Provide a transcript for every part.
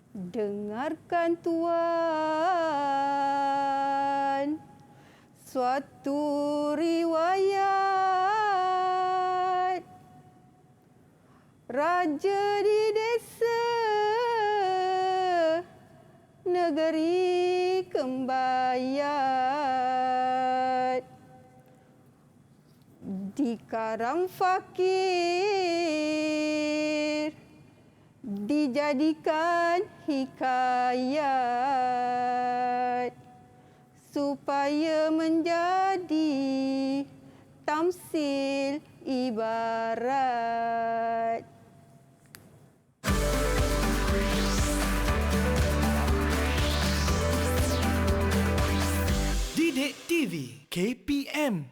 Dengarkan Tuan, suatu riwayat raja di desa negeri Kembayat, dikarang fakir, dijadikan hikayat supaya menjadi tamsil ibarat. Didik TV KPM.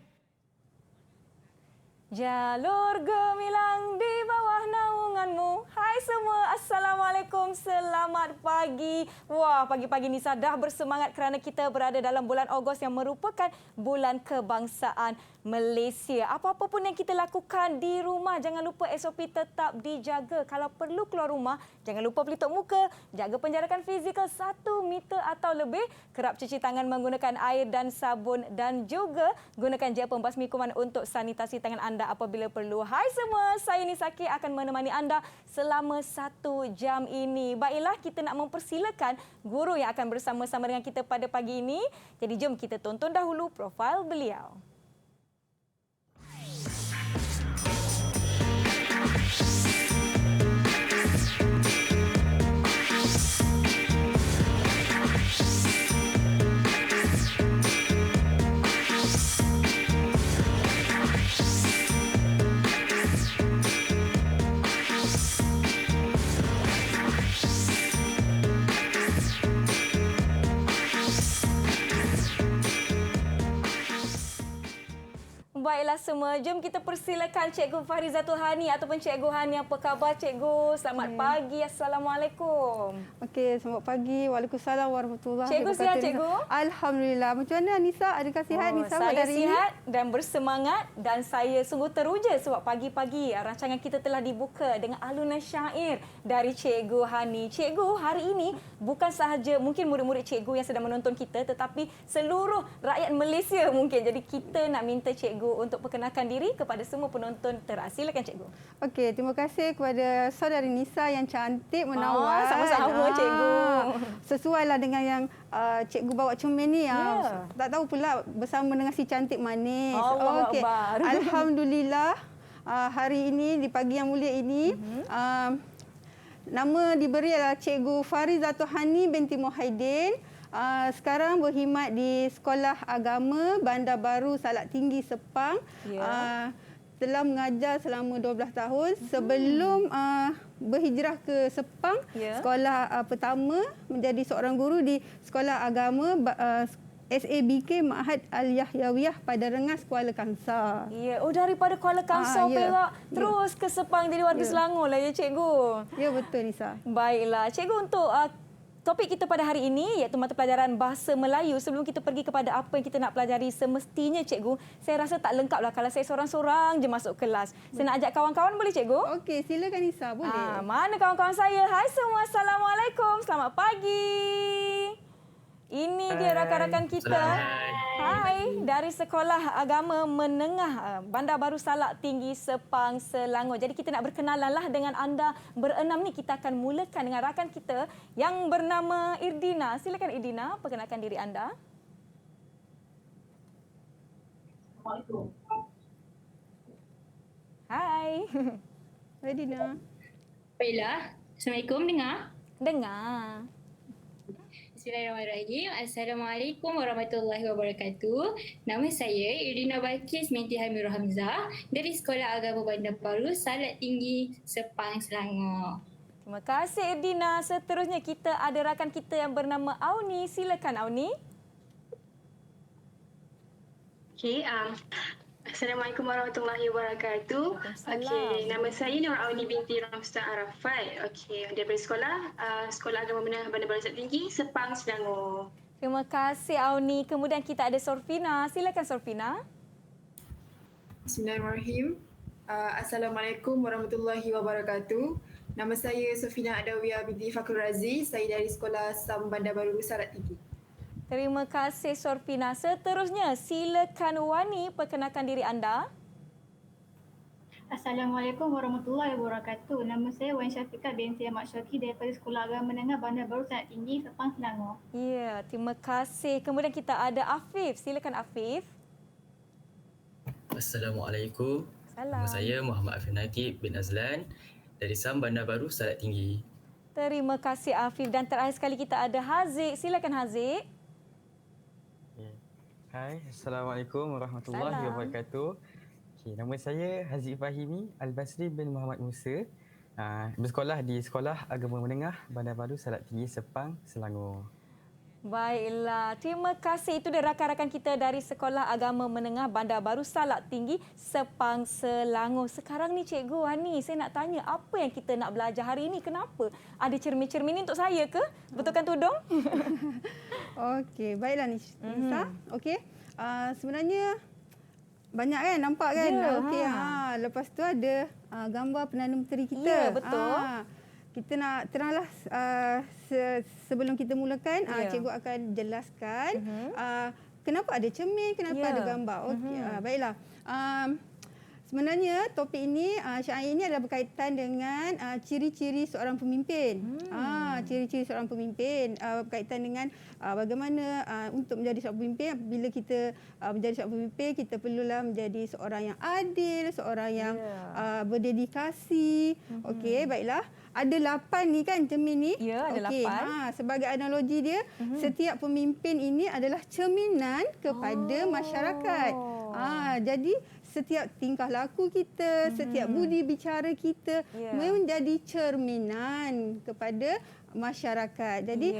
Jalur gemilang di bawah naunganmu. Hai semua, Assalamualaikum, selamat pagi. Wah, pagi-pagi ni dah bersemangat kerana kita berada dalam bulan Ogos yang merupakan bulan kebangsaan Malaysia. Apa-apa pun yang kita lakukan di rumah, jangan lupa SOP tetap dijaga. Kalau perlu keluar rumah, jangan lupa pelitup muka, jaga penjarakan fizikal 1 meter atau lebih, kerap cuci tangan menggunakan air dan sabun dan juga gunakan gel pembasmi kuman untuk sanitasi tangan anda apabila perlu. Hai semua, saya Nisaki akan menemani anda selama 1 jam ini. Baiklah, kita nak mempersilakan guru yang akan bersama-sama dengan kita pada pagi ini. Jadi jom kita tonton dahulu profil beliau. Baiklah semua, jom kita persilakan Cikgu Farizatul Hani ataupun Cikgu Hani. Apa khabar Cikgu? Selamat pagi. Assalamualaikum. Okey, selamat pagi. Waalaikumsalam warahmatullahi Cikgu sihat, wabarakatuh. Cikgu? Alhamdulillah. Macam mana Nisa? Adakah sihat Nisa pada Saya hari sihat dan bersemangat dan saya sungguh teruja sebab pagi-pagi rancangan kita telah dibuka dengan alunan syair dari Cikgu Hani. Cikgu, hari ini bukan sahaja mungkin murid-murid cikgu yang sedang menonton kita, tetapi seluruh rakyat Malaysia mungkin. Jadi kita nak minta Cikgu untuk perkenalkan diri kepada semua penonton teras. Silakan Cikgu. Okey, terima kasih kepada saudari Nisa yang cantik, menawan. Sama-sama Cikgu. Sesuailah dengan yang cikgu bawa cermin ni. Ya. Tak tahu pula bersama dengan si cantik manis. Allah Okey. Akbar. Alhamdulillah, hari ini, di pagi yang mulia ini, nama diberi adalah Cikgu Farizatul Hani binti Muhyiddin. Sekarang berkhidmat di Sekolah Agama Bandar Baru Salak Tinggi Sepang. Ya. Telah mengajar selama 12 tahun. Sebelum berhijrah ke Sepang, Ya. sekolah pertama menjadi seorang guru di Sekolah Agama SABK Ma'had Al-Yahyawiyah pada Rengas, Kuala Kangsar. Ya, daripada Kuala Kangsar, ya. Perak terus ke Sepang jadi warga Selangor lah ya Cikgu. Ya, betul Nisa. Baiklah, Cikgu, untuk topik kita pada hari ini iaitu mata pelajaran Bahasa Melayu. Sebelum kita pergi kepada apa yang kita nak pelajari semestinya Cikgu, saya rasa tak lengkaplah kalau saya seorang-seorang je masuk kelas. Saya nak ajak kawan-kawan, boleh Cikgu? Okey, silakan Nisa, boleh. Mana kawan-kawan saya? Hai semua, Assalamualaikum. Selamat pagi. Ini dia rakan-rakan kita. Hai, dari Sekolah Agama Menengah Bandar Baru Salak Tinggi Sepang, Selangor. Jadi kita nak berkenalanlah dengan anda berenam ni. Kita akan mulakan dengan rakan kita yang bernama Irdina. Silakan Irdina, perkenalkan diri anda. Assalamualaikum. Hai. Hai Dina. Baiklah. Assalamualaikum, dengar? Dengar. Bismillahirrahmanirrahim. Assalamualaikum warahmatullahi wabarakatuh. Nama saya Irdina Balkis binti Hamirul Hamzah dari Sekolah Agama Bandar Baru Salak Tinggi Sepang, Selangor. Terima kasih Irdina. Seterusnya kita ada rakan kita yang bernama Auni. Silakan Auni. Okey, Assalamualaikum warahmatullahi wabarakatuh. Okey, nama saya Nur Auni binti Ramstan Arafat. Okey, daripada Sekolah Agama Menengah Bandar Baru Salak Tinggi, Sepang, Selangor. Terima kasih Auni. Kemudian kita ada Sorfina. Silakan Sorfina. Bismillahirrahmanirrahim. Assalamualaikum warahmatullahi wabarakatuh. Nama saya Sofina Adawiyah binti Fakrul Razi. Saya dari Sekolah Sam Bandar Baru Salak Tinggi. Terima kasih Sorfina. Seterusnya, silakan Wani perkenalkan diri anda. Assalamualaikum warahmatullahi wabarakatuh. Nama saya Wan Syafiqah binti Ahmad Syauqi daripada Sekolah Agama Menengah Bandar Baru Salak Tinggi, Sepang, Selangor. Ya, terima kasih. Kemudian kita ada Afif. Silakan Afif. Assalamualaikum. Salam. Nama saya Muhammad Afif Nakib bin Azlan dari SAM Bandar Baru Salak Tinggi. Terima kasih Afif. Dan terakhir sekali kita ada Haziq. Silakan Haziq. Hai, Assalamualaikum warahmatullahi Salam. wabarakatuh. Nama saya Haziq Fahimi Al-Basri bin Muhammad Musa. Bersekolah di Sekolah Agama Menengah Bandar Baru Salak Tinggi, Sepang, Selangor. Baiklah, terima kasih. Itu dia rakan-rakan kita dari Sekolah Agama Menengah Bandar Baru Salak Tinggi, Sepang, Selangor. Sekarang ni Cikgu Wani, saya nak tanya apa yang kita nak belajar hari ini? Kenapa? Ada cermin-cermin ni untuk saya ke? Betulkan tudung? Okey, baiklah Nisa. Okey. Sebenarnya banyak kan, nampak kan? Ya, Okey, lepas tu ada gambar Perdana Menteri kita. Ya, betul. Kita nak teranglah sebelum kita mulakan, Ya. cikgu akan jelaskan kenapa ada cermin, kenapa Ya. ada gambar. Okey, baiklah. Sebenarnya topik ini, syair ini adalah berkaitan dengan ciri-ciri seorang pemimpin. Ciri-ciri seorang pemimpin berkaitan dengan bagaimana untuk menjadi seorang pemimpin. Bila kita menjadi seorang pemimpin, kita perlulah menjadi seorang yang adil, seorang yang berdedikasi. Okey, baiklah. Ada 8 ni kan cermin ni. Ya, ada Okey, 8. sebagai analogi dia, setiap pemimpin ini adalah cerminan kepada masyarakat. Jadi setiap tingkah laku kita, setiap budi bicara kita menjadi cerminan kepada masyarakat. Jadi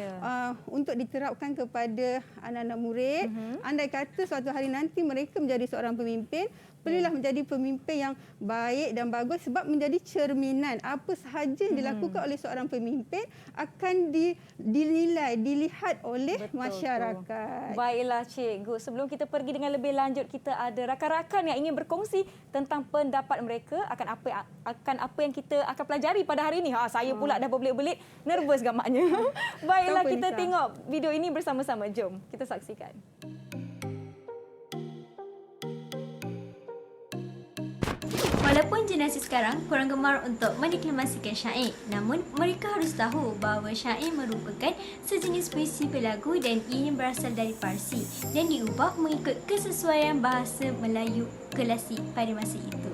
untuk diterapkan kepada anak-anak murid, andai kata suatu hari nanti mereka menjadi seorang pemimpin, perlulah menjadi pemimpin yang baik dan bagus sebab menjadi cerminan. Apa sahaja yang dilakukan oleh seorang pemimpin akan dinilai, dilihat oleh masyarakat. Baiklah Cikgu, sebelum kita pergi dengan lebih lanjut, kita ada rakan-rakan yang ingin berkongsi tentang pendapat mereka akan apa yang kita akan pelajari pada hari ini. Saya pula dah berbelit-belit, nervous gambarnya. Baiklah, kita tengok video ini bersama-sama. Jom kita saksikan. Walaupun generasi sekarang kurang gemar untuk mendeklamasikan syair, namun mereka harus tahu bahawa syair merupakan sejenis puisi berlagu dan ianya berasal dari Parsi dan diubah mengikut kesesuaian bahasa Melayu klasik pada masa itu.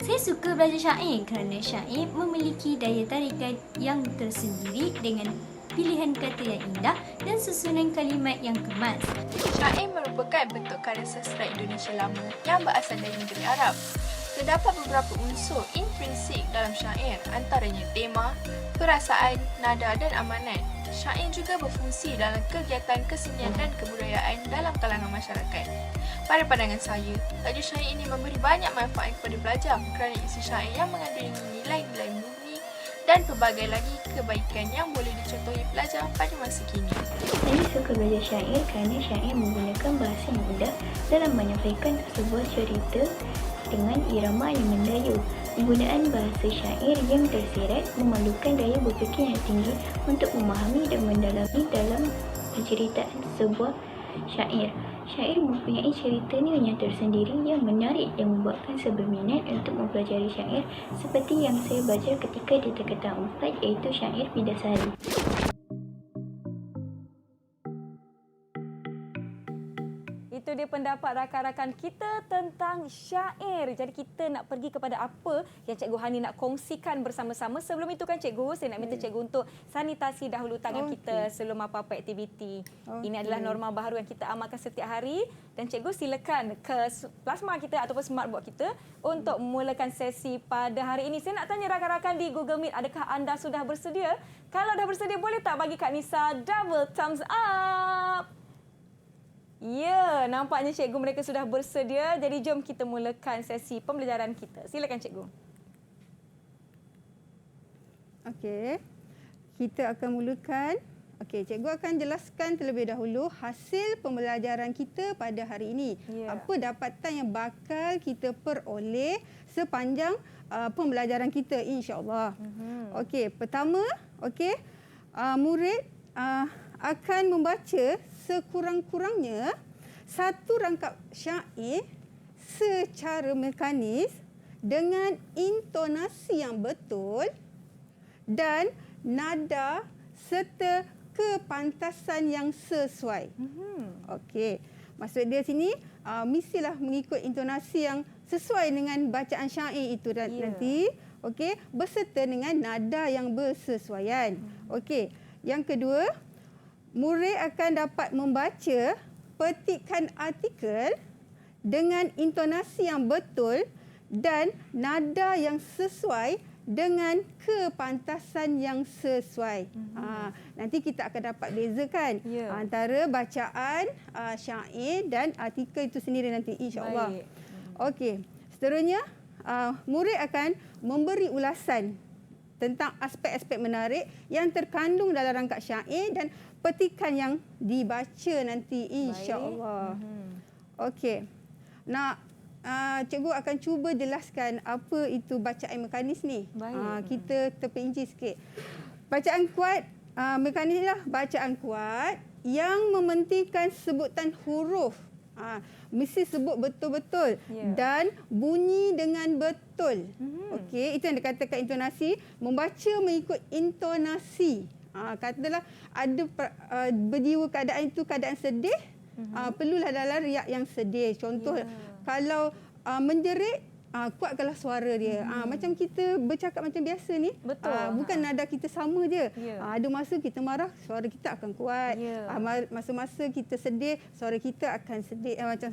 Saya suka belajar syair kerana syair memiliki daya tarikan yang tersendiri dengan pilihan kata yang indah dan susunan kalimat yang kemas. Syair merupakan bentuk karya sastra Indonesia lama yang berasal dari negeri Arab. Terdapat beberapa unsur intrinsik dalam syair, antaranya tema, perasaan, nada dan amanat. Syair juga berfungsi dalam kegiatan kesenian dan kebudayaan dalam kalangan masyarakat. Pada pandangan saya, tajuk syair ini memberi banyak manfaat kepada pelajar kerana isi syair yang mengandungi nilai-nilai murni dan pelbagai lagi kebaikan yang boleh dicontohi pelajar pada masa kini. Saya suka belajar syair kerana syair menggunakan bahasa yang mudah dalam menyampaikan sebuah cerita dengan irama yang mendayu. Penggunaan bahasa syair yang tersirat memerlukan daya berfikir yang tinggi untuk memahami dan mendalami dalam penceritaan sebuah syair. Syair mempunyai ceritanya yang tersendiri yang menarik yang membuatkan saya berminat untuk mempelajari syair seperti yang saya belajar ketika di tingkatan 4 iaitu syair Bidasari. Itu dia pendapat rakan-rakan kita tentang syair. Jadi kita nak pergi kepada apa yang Cikgu Hani nak kongsikan bersama-sama. Sebelum itu kan Cikgu, saya nak minta Cikgu untuk sanitasi dahulu tangan kita sebelum apa-apa aktiviti. Ini adalah norma baru yang kita amalkan setiap hari. Dan Cikgu silakan ke plasma kita ataupun smartboard kita untuk memulakan sesi pada hari ini. Saya nak tanya rakan-rakan di Google Meet, adakah anda sudah bersedia? Kalau dah bersedia, boleh tak bagi Kak Nisa double thumbs up? Ya, nampaknya cikgu mereka sudah bersedia. Jadi jom kita mulakan sesi pembelajaran kita. Silakan cikgu. Okey. Kita akan mulakan Okey, cikgu akan jelaskan terlebih dahulu hasil pembelajaran kita pada hari ini. Apa dapatan yang bakal kita peroleh sepanjang pembelajaran kita, insya-Allah. Okey, pertama, murid akan membaca sekurang-kurangnya satu rangkap syair secara mekanis dengan intonasi yang betul dan nada serta kepantasan yang sesuai. Okey, maksud dia sini mestilah mengikut intonasi yang sesuai dengan bacaan syair itu nanti. Okey, berserta dengan nada yang bersesuaian. Okey, yang kedua, murid akan dapat membaca petikan artikel dengan intonasi yang betul dan nada yang sesuai dengan kepantasan yang sesuai. Nanti kita akan dapat bezakan antara bacaan syair dan artikel itu sendiri nanti, insya-Allah. Okey, seterusnya murid akan memberi ulasan tentang aspek-aspek menarik yang terkandung dalam rangkap syair dan petikan yang dibaca nanti, insya-Allah. Okey. Cikgu akan cuba jelaskan apa itu bacaan mekanis ni. Kita terperinci sikit. Bacaan kuat, mekanis lah bacaan kuat yang mementingkan sebutan huruf. Mesti sebut betul-betul dan bunyi dengan betul. Okey, itu yang dikatakan intonasi, membaca mengikut intonasi. Katalah ada berjiwa keadaan itu keadaan sedih, perlulah dalam riak yang sedih. Contoh, kalau menjerit, kuatkanlah suara dia. Macam kita bercakap macam biasa ni, bukan nada kita sama je. Ada masa kita marah, suara kita akan kuat. Masa-masa kita sedih, suara kita akan sedih macam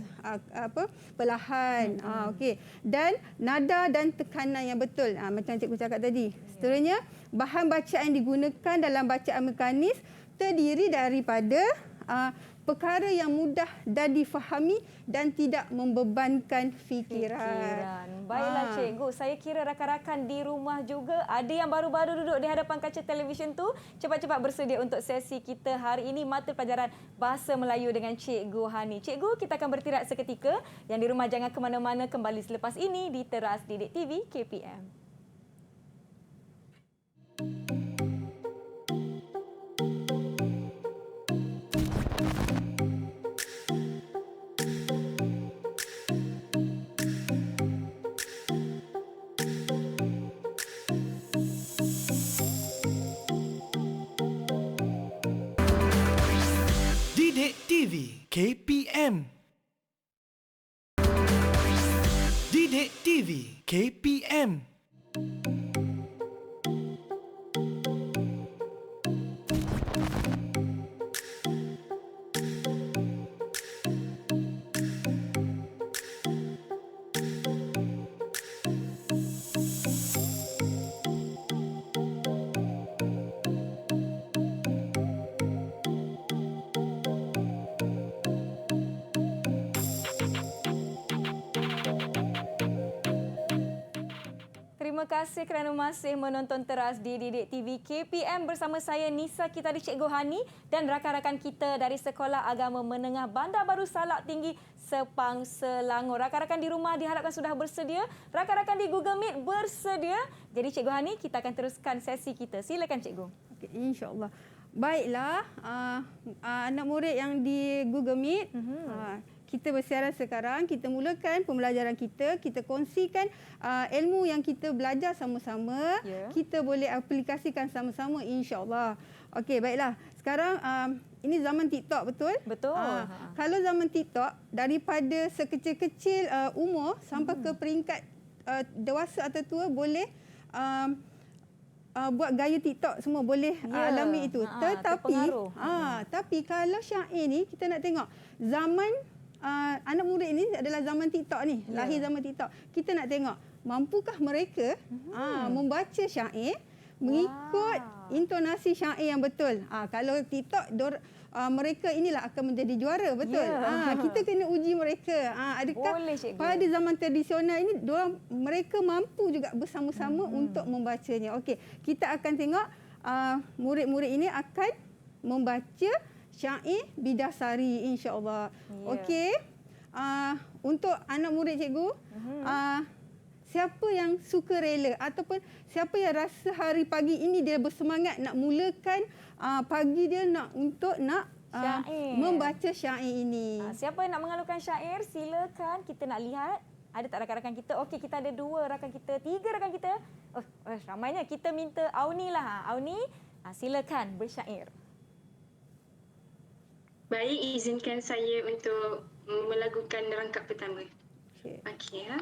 perlahan. Okey. Dan nada dan tekanan yang betul. Macam cikgu cakap tadi. Seterusnya, bahan bacaan yang digunakan dalam bacaan mekanis terdiri daripada perkara yang mudah dan difahami dan tidak membebankan fikiran. Baiklah cikgu, saya kira rakan-rakan di rumah juga ada yang baru-baru duduk di hadapan kaca televisyen tu, cepat-cepat bersedia untuk sesi kita hari ini, mata pelajaran Bahasa Melayu dengan Cikgu Hani. Cikgu, kita akan bertirak seketika. Yang di rumah jangan ke mana-mana, kembali selepas ini di Teras Didik TV KPM. Didik TV KPM. Didik TV KPM. Terima kasih kerana masih menonton Teras di Didik TV KPM bersama saya Nisa Kitari Cikgu Hani dan rakan-rakan kita dari Sekolah Agama Menengah Bandar Baru Salak Tinggi Sepang, Selangor. Rakan-rakan di rumah diharapkan sudah bersedia, rakan-rakan di Google Meet bersedia. Jadi Cikgu Hani, kita akan teruskan sesi kita. Silakan Cikgu. Okay, InsyaAllah. Baiklah, anak murid yang di Google Meet, kita bersiaran sekarang, kita mulakan pembelajaran kita, kita kongsikan ilmu yang kita belajar sama-sama, kita boleh aplikasikan sama-sama, insya-Allah. Okey, baiklah. Sekarang ini zaman TikTok, betul? Betul. Kalau zaman TikTok, daripada sekecil-kecil umur sampai ke peringkat dewasa atau tua boleh buat gaya TikTok, semua boleh alami itu. Tapi kalau syair ni kita nak tengok zaman anak murid ini adalah zaman TikTok ni, lahir zaman TikTok. Kita nak tengok mampukah mereka membaca syair mengikut intonasi syair yang betul. Kalau TikTok mereka inilah akan menjadi juara, betul? Kita kena uji mereka. Adakah pada zaman tradisional ini mereka mampu juga bersama-sama untuk membacanya. Okey, kita akan tengok murid-murid ini akan membaca syair Bidasari insya-Allah. Ya. Okey. Untuk anak murid cikgu, siapa yang suka rela ataupun siapa yang rasa hari pagi ini dia bersemangat nak mulakan pagi dia untuk membaca syair ini. Siapa yang nak mengalukan syair, silakan. Kita nak lihat. Ada tak rakan-rakan kita? Okey, kita ada 2 rakan kita, 3 rakan kita. Ramainya. Kita minta Auni lah. Auni, silakan bersyair. Baik, izinkan saya untuk melagukan rangkap pertama. Okey ya.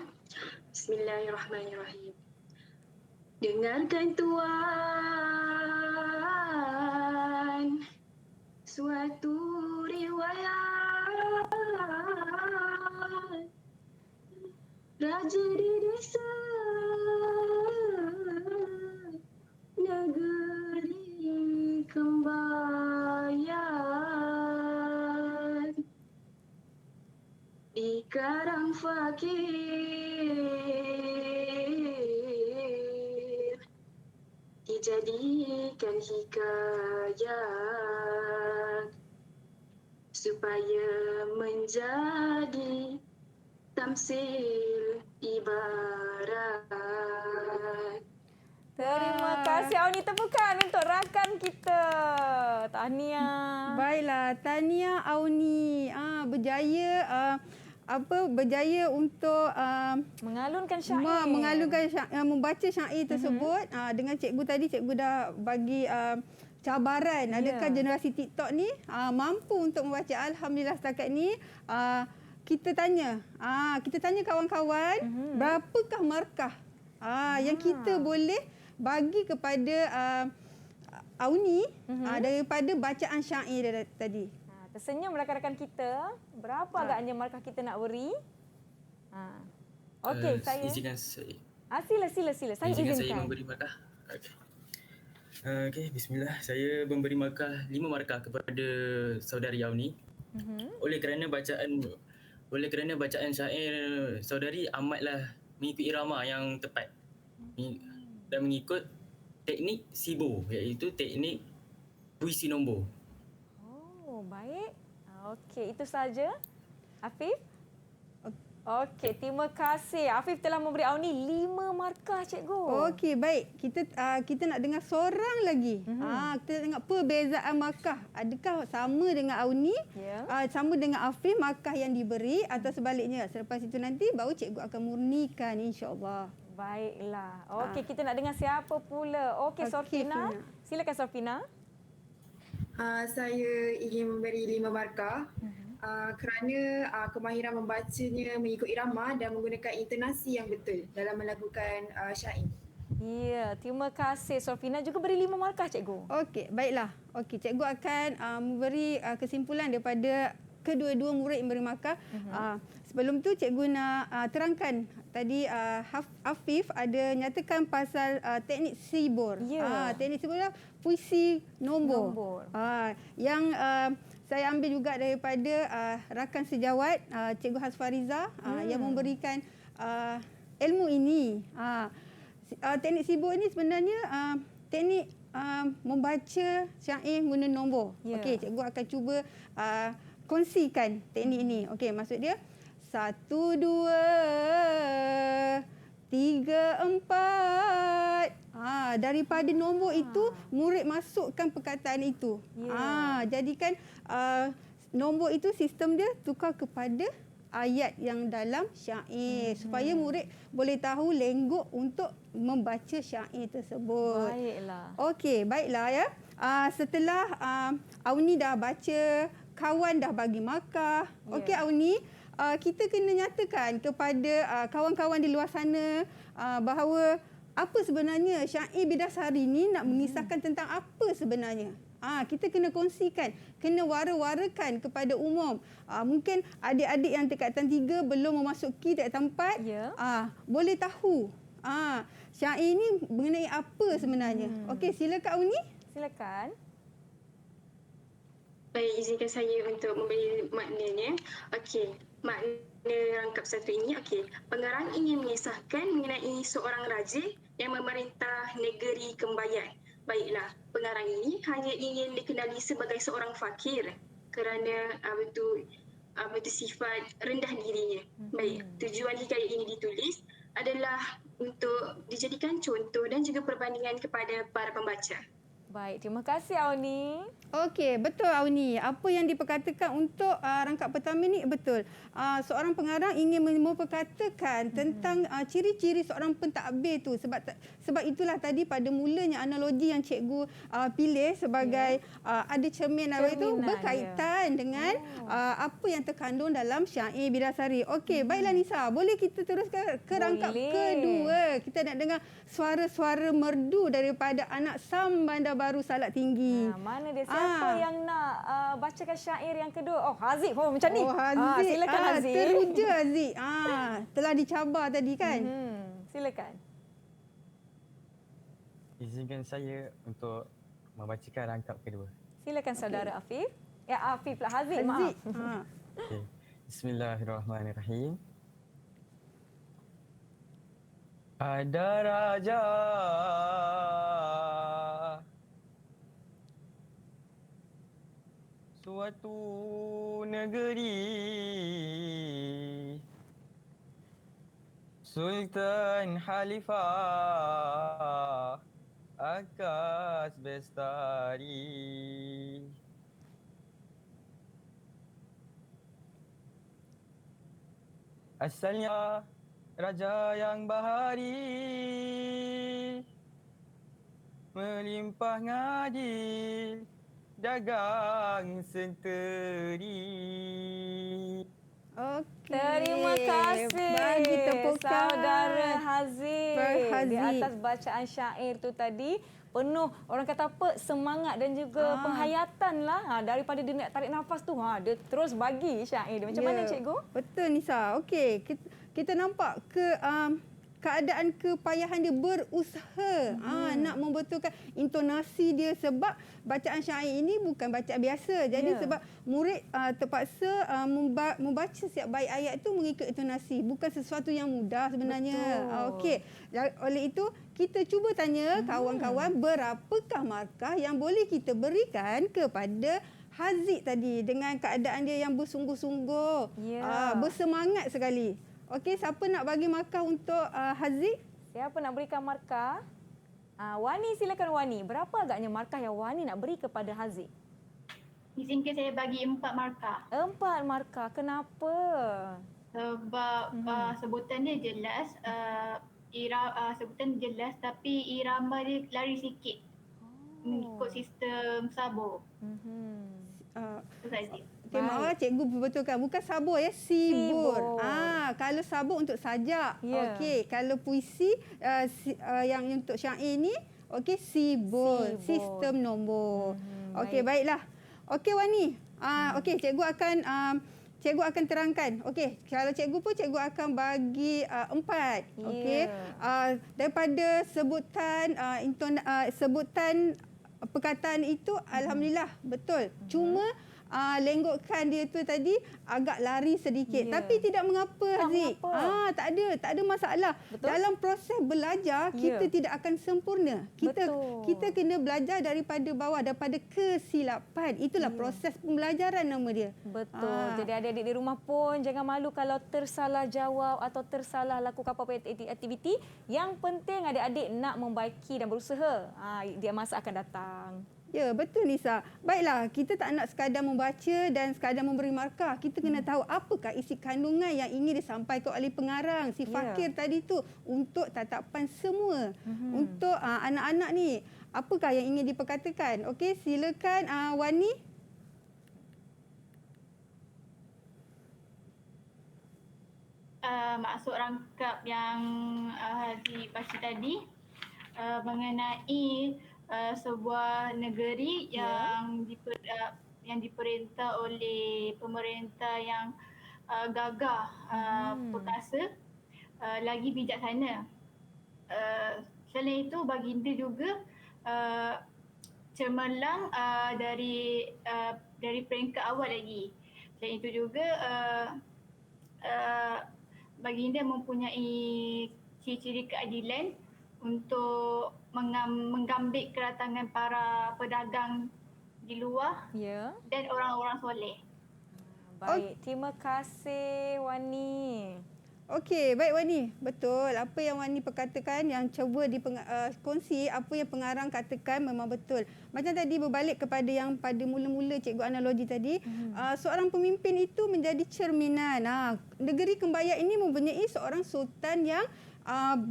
Bismillahirrahmanirrahim. Dengarkan tuan, suatu riwayat raja di desa negeri Kembayan, di karang fakir dijadikan hikayat supaya menjadi tamsil ibarat. Terima kasih Auni, tepukan untuk rakan kita. Tahniah. Baiklah, tahniah Auni. Berjaya berjaya untuk mengalunkan syair. Membaca syair tersebut. Dengan cikgu tadi, cikgu dah bagi cabaran. Adakah generasi TikTok ni mampu untuk membaca? Alhamdulillah setakat ni kita tanya kawan-kawan, berapakah markah yang kita boleh bagi kepada Auni daripada bacaan syair dia tadi. Tersenyum rakan-rakan kita. Berapa agaknya markah kita nak beri? Okey, saya. Izinkan saya. Sila. Saya izinkan. Saya memberi markah. Okey, bismillah. Saya memberi markah 5 markah kepada saudari Auni. Oleh kerana bacaan syair saudari amatlah mengikut irama yang tepat dan mengikut teknik SIBO, iaitu teknik puisi nombor. Oh, baik. Okey, itu saja. Afif? Okey, terima kasih. Afif telah memberi Auni 5 markah, cikgu. Okey, baik. Kita nak dengar seorang lagi. Kita tengok perbezaan markah. Adakah sama dengan Auni, sama dengan Afif markah yang diberi atau sebaliknya. Selepas itu nanti baru cikgu akan murnikan insya-Allah. Baiklah. Okey, kita nak dengar siapa pula. Okey, Sorfina. Silakan Sorfina. Saya ingin memberi 5 markah. Kerana kemahiran membacanya mengikut irama dan menggunakan intonasi yang betul dalam melakukan syair. Ya, terima kasih. Sorfina juga beri 5 markah, cikgu. Okey, baiklah. Okey, cikgu akan memberi kesimpulan daripada kedua-dua murid yang beri markah. Sebelum tu cikgu nak terangkan tadi Afif ada nyatakan pasal teknik SIBOR. Teknik SIBOR adalah puisi nombor. Yang saya ambil juga daripada rakan sejawat Cikgu Hasfariza yang memberikan ilmu ini. Teknik SIBOR ini sebenarnya teknik membaca syair guna nombor. Okey, cikgu akan cuba kongsikan teknik ini. Okey, maksud dia 1, 2, 3, 4. Daripada nombor itu murid masukkan perkataan itu. Jadikan nombor itu sistem dia tukar kepada ayat yang dalam syair supaya murid boleh tahu lenggok untuk membaca syair tersebut. Baiklah. Okey, baiklah ya. Setelah Auni dah baca, kawan dah bagi markah. Okey Auni, kita kena nyatakan kepada kawan-kawan di luar sana bahawa apa sebenarnya syair Bidasari ni nak mengisahkan tentang apa sebenarnya. Kita kena kongsikan, kena wara-warakan kepada umum. Mungkin adik-adik yang tingkatan 3 belum memasuki tingkatan 4, boleh tahu syair ni mengenai apa sebenarnya. Okey, silakan Auni. Silakan. Baik, izinkan saya untuk memberi maknanya. Okey, makna rangkap satu ini. Okey, pengarang ingin mengisahkan mengenai seorang raja yang memerintah negeri Kembayan. Baiklah, pengarang ini hanya ingin dikenali sebagai seorang fakir kerana sifat rendah dirinya. Baik, tujuan hikayat ini ditulis adalah untuk dijadikan contoh dan juga perbandingan kepada para pembaca. Baik, terima kasih Auni. Okey, betul Auni. Apa yang diperkatakan untuk rangkap pertama ni betul. Seorang pengarang ingin memperkatakan tentang ciri-ciri seorang pentadbir tu. Sebab itulah tadi pada mulanya analogi yang cikgu pilih sebagai ada cermin apa itu berkaitan dengan apa yang terkandung dalam syair Bidasari. Okey, baiklah Nisa, boleh kita terus ke rangkap kedua. Kita nak dengar suara-suara merdu daripada anak Sam Bandar Baru Salak Tinggi. Mana dia? Siapa yang nak bacakan syair yang kedua? Oh, Haziq pun macam ni. Oh, Haziq. Silakan Haziq. Teruja Haziq. Telah dicabar tadi kan? Silakan. Izinkan saya untuk membacakan rangkap kedua. Silakan saudara Afif. Ya, Afif lah. Haziq, maaf. Okay. Bismillahirrahmanirrahim. Ada raja suatu negeri, Sultan Khalifah Akas Bestari. Asalnya raja yang bahari, melimpah ngadil, dagang senteri. Okey. Terima kasih Bagi tepukan saudara Haziq. Haziq. Di atas bacaan syair tu tadi penuh orang kata apa semangat dan juga penghayatan lah daripada dia nak tarik nafas tu dia terus bagi syair dia. Macam mana cikgu? Betul Nisa. Okey, kita nampak keadaan kepayahan dia berusaha nak membetulkan intonasi dia sebab bacaan syair ini bukan bacaan biasa. Jadi sebab murid terpaksa membaca setiap bait ayat itu mengikut intonasi. Bukan sesuatu yang mudah sebenarnya. Okey. Oleh itu kita cuba tanya kawan-kawan berapakah markah yang boleh kita berikan kepada Haziq tadi dengan keadaan dia yang bersungguh-sungguh, bersemangat sekali. Okey, siapa nak bagi markah untuk Haziq? Siapa nak berikan markah? Wani, silakan Wani. Berapa agaknya markah yang Wani nak beri kepada Haziq? Izinkan saya bagi 4 markah. 4 markah. Kenapa? Sebab sebutan dia jelas, sebutan jelas tapi irama dia lari sikit. Mengikut sistem sabur. Itu saja. Okay, maaf cikgu betulkan. Bukan sabur ya, sibur. Kalau sabur untuk sajak. Okey, kalau puisi yang untuk syair ni, okey, sibur. Sistem nombor. Okey, baiklah. Okey Wani. Okey, cikgu akan terangkan. Okey, kalau cikgu pun cikgu akan bagi 4. Okey. Daripada sebutan perkataan itu alhamdulillah betul. Cuma lenggokkan dia tu tadi agak lari sedikit. Tapi tidak mengapa Haziq. Tak ada masalah. Betul? Dalam proses belajar kita tidak akan sempurna. Kita kena belajar daripada bawah, daripada kesilapan. Itulah proses pembelajaran nama dia. Betul. Jadi adik-adik di rumah pun jangan malu kalau tersalah jawab atau tersalah lakukan apa-apa aktiviti. Yang penting adik-adik nak membaiki dan berusaha. Dia masa akan datang. Ya, betul Nisa. Baiklah, kita tak nak sekadar membaca dan sekadar memberi markah. Kita kena tahu apakah isi kandungan yang ingin disampaikan oleh pengarang, si fakir tadi tu untuk tatapan semua. Untuk anak-anak ni, apakah yang ingin diperkatakan? Okey, silakan Wani. Maksud rangkap yang Haziq baca tadi mengenai sebuah negeri yang diperintah oleh pemerintah yang gagah, perkasa, lagi bijaksana. Selain itu baginda juga cemerlang dari peringkat awal lagi. Selain itu juga baginda mempunyai ciri-ciri keadilan untuk menggambit kedatangan para pedagang di luar dan orang-orang soleh. Baik, terima kasih Wani. Okey, baik Wani. Betul. Apa yang Wani perkatakan, yang cuba kongsi, apa yang pengarang katakan memang betul. Macam tadi berbalik kepada yang pada mula-mula cikgu analogi tadi, seorang pemimpin itu menjadi cerminan. Negeri Kembayak ini mempunyai seorang sultan yang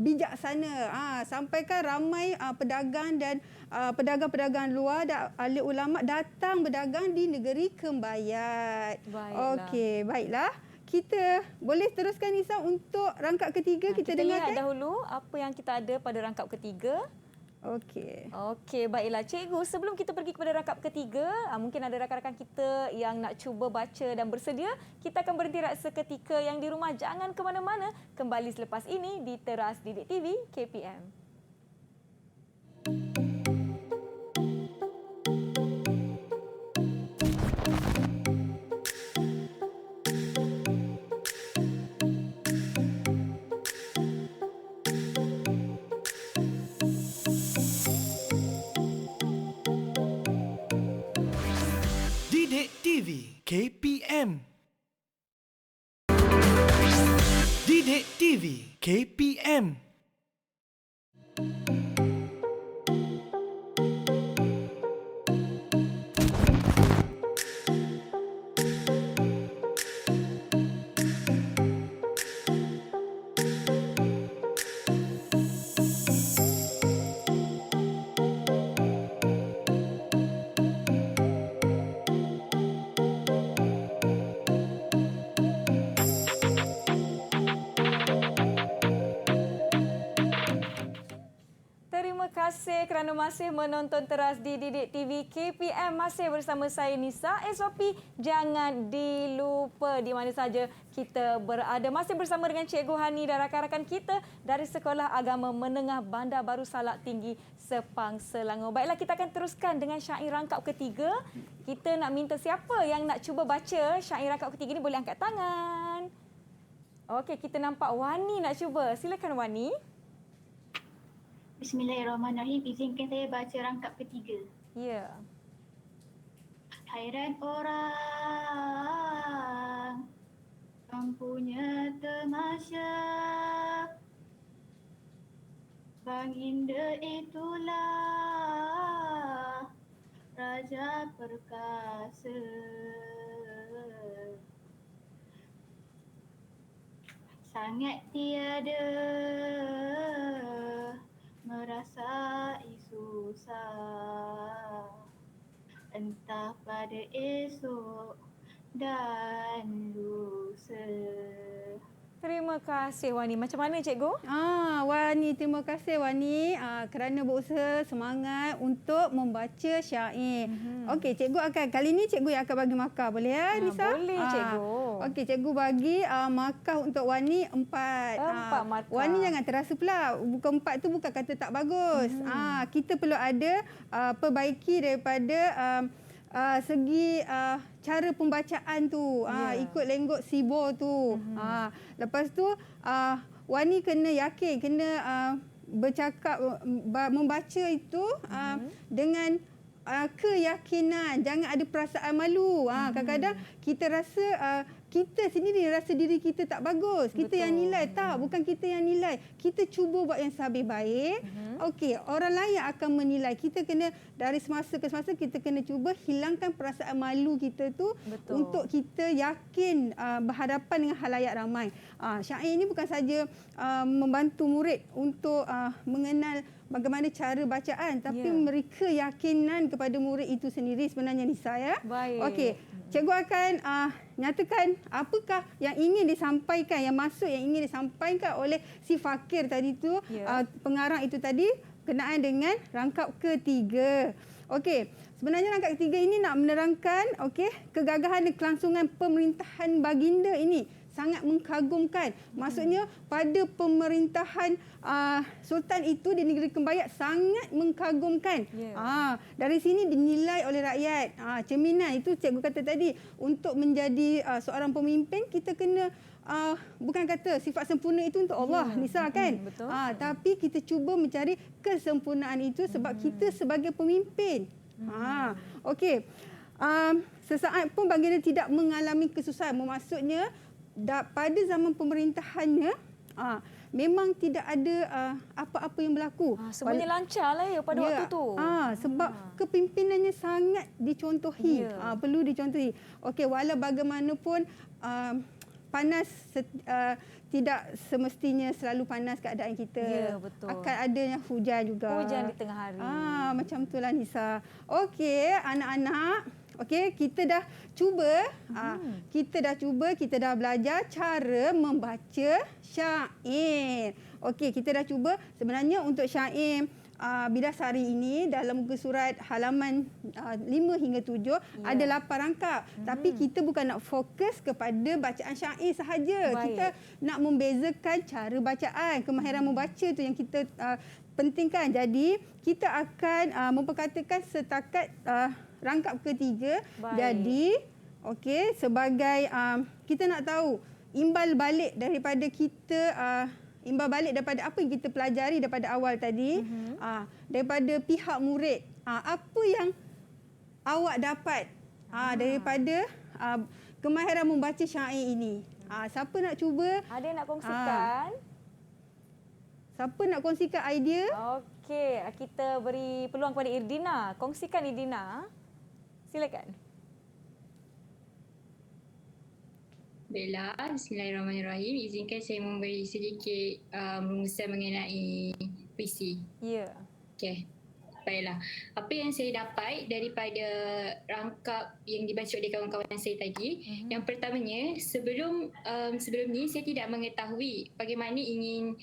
bijaksana. Sampaikan ramai pedagang dan pedagang-pedagang luar dan ahli ulama datang berdagang di negeri Kembayak. Okey, baiklah. Kita boleh teruskan Nisa untuk rangkap ketiga. Kita dengarkan lihat dahulu apa yang kita ada pada rangkap ketiga. Okey, baiklah cikgu, sebelum kita pergi kepada rangkap ketiga, mungkin ada rakan-rakan kita yang nak cuba baca dan bersedia. Kita akan berhenti seketika. Yang di rumah jangan ke mana-mana. Kembali selepas ini di Teras Didik TV KPM. Didik TV KPM. Didik TV KPM. Terima kasih kerana masih menonton Teras di Didik TV KPM. Masih bersama saya Nisa. SOP jangan dilupa di mana saja kita berada. Masih bersama dengan Cikgu Hani dan rakan-rakan kita dari Sekolah Agama Menengah Bandar Baru Salak Tinggi Sepang, Selangor. Baiklah, kita akan teruskan dengan syair rangkap ketiga. Kita nak minta siapa yang nak cuba baca syair rangkap ketiga ni boleh angkat tangan. Okey, kita nampak Wani nak cuba. Silakan Wani. Bismillahirrahmanirrahim. Izinkan saya baca rangkap ketiga. Ya. Hairan orang punya temasya, Baginda itulah Raja Perkasa. Sangat tiada merasai susah, entah pada esok dan lusa. Terima kasih Wani. Macam mana cikgu? Wani, terima kasih Wani kerana berusaha semangat untuk membaca syair. Okey, cikgu akan kali ni cikgu yang akan bagi markah, boleh ya Nisa? Boleh cikgu. Okey, cikgu bagi markah untuk Wani 4. 4 markah. Wani jangan terasa pula. Bukan 4 tu bukan kata tak bagus. Kita perlu ada perbaiki daripada segi cara pembacaan tu, ikut lenggok sibo tu. Lepas tu Wani kena yakin, kena bercakap, membaca itu dengan keyakinan. Jangan ada perasaan malu. Kadang-kadang kita rasa kita sendiri rasa diri kita tak bagus. Kita yang nilai. Tak, bukan kita yang nilai. Kita cuba buat yang sehabis baik. Okey, orang lain yang akan menilai. Kita kena dari semasa ke semasa kita kena cuba hilangkan perasaan malu kita tu untuk kita yakin berhadapan dengan khalayak ramai. Syair ini bukan saja membantu murid untuk mengenal bagaimana cara bacaan, tapi memberi keyakinan kepada murid itu sendiri sebenarnya Nisa ya. Baik. Okey, cikgu akan nyatakan apakah yang ingin disampaikan, yang maksud yang ingin disampaikan oleh si fakir tadi tu, pengarang itu tadi berkenaan dengan rangkap ketiga. Okey, sebenarnya rangkap ketiga ini nak menerangkan kegagahan dan kelangsungan pemerintahan baginda ini sangat mengkagumkan. Maksudnya pada pemerintahan Sultan itu di negeri Kembayak sangat mengkagumkan. Dari sini dinilai oleh rakyat. Cerminan itu cikgu kata tadi, untuk menjadi seorang pemimpin kita kena bukan kata sifat sempurna itu untuk Allah, Nisa kan? Betul. Tapi kita cuba mencari kesempurnaan itu sebab kita sebagai pemimpin. Okey. Sesaat pun baginda tidak mengalami kesusahan. Maksudnya pada zaman pemerintahannya memang tidak ada apa-apa yang berlaku. Semuanya lancar lah ya pada waktu tu. Sebab kepimpinannya sangat dicontohi. Perlu dicontohi. Okey, walau bagaimanapun panas tidak semestinya selalu panas keadaan kita. Ya, betul. Akan adanya hujan juga. Hujan di tengah hari. Macam itulah Nisa. Okey, anak-anak. Okey, kita dah cuba. Kita dah belajar cara membaca syair. Okey, kita dah cuba. Sebenarnya untuk syair Bidasari ini dalam muka surat halaman 5 hingga 7 ada 8 rangkap. Tapi kita bukan nak fokus kepada bacaan syair sahaja. Kita nak membezakan cara bacaan, kemahiran membaca tu yang kita pentingkan. Jadi kita akan memperkatakan setakat rangkap ketiga. Jadi okey, sebagai kita nak tahu imbal balik daripada kita imbal balik daripada apa yang kita pelajari daripada awal tadi, daripada pihak murid. Apa yang awak dapat daripada kemahiran membaca syair ini? Siapa nak cuba? Ada yang nak kongsikan? Siapa nak kongsikan idea? Okey, kita beri peluang kepada Irdina. Kongsikan Irdina. Silakan. Baiklah, bismillahirrahmanirrahim. Izinkan saya memberi sedikit rumusan mengenai puisi. Ya. Okey. Baiklah. Apa yang saya dapat daripada rangkap yang dibaca oleh kawan-kawan saya tadi, yang pertamanya, sebelum ni saya tidak mengetahui bagaimana ingin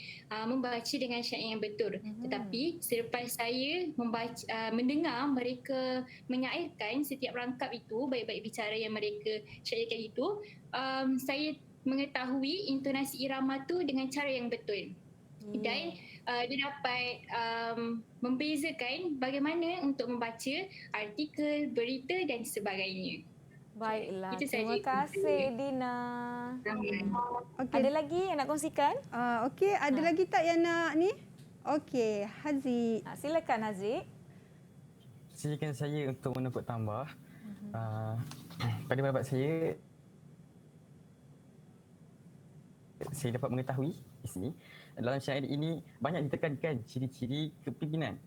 membaca dengan syair yang betul. Tetapi selepas saya mendengar mereka menyairkan setiap rangkap itu, baik-baik bicara yang mereka syairkan itu, saya mengetahui intonasi irama tu dengan cara yang betul. Dan dia dapat membezakan bagaimana untuk membaca artikel, berita dan sebagainya. Baiklah, terima kasih Dina. Ada lagi yang nak kongsikan? Okey, ada lagi tak yang nak ni? Okey, Haziq. Silakan Haziq. Silakan saya untuk menepuk tambah. Pada pendapat saya dapat mengetahui di sini dalam syair ini banyak ditekankan ciri-ciri kepimpinan.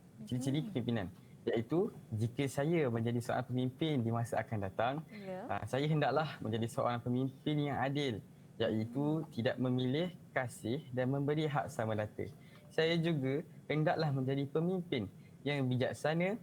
Iaitu jika saya menjadi seorang pemimpin di masa akan datang, saya hendaklah menjadi seorang pemimpin yang adil, iaitu tidak memilih, kasih dan memberi hak sama rata. Saya juga hendaklah menjadi pemimpin yang bijaksana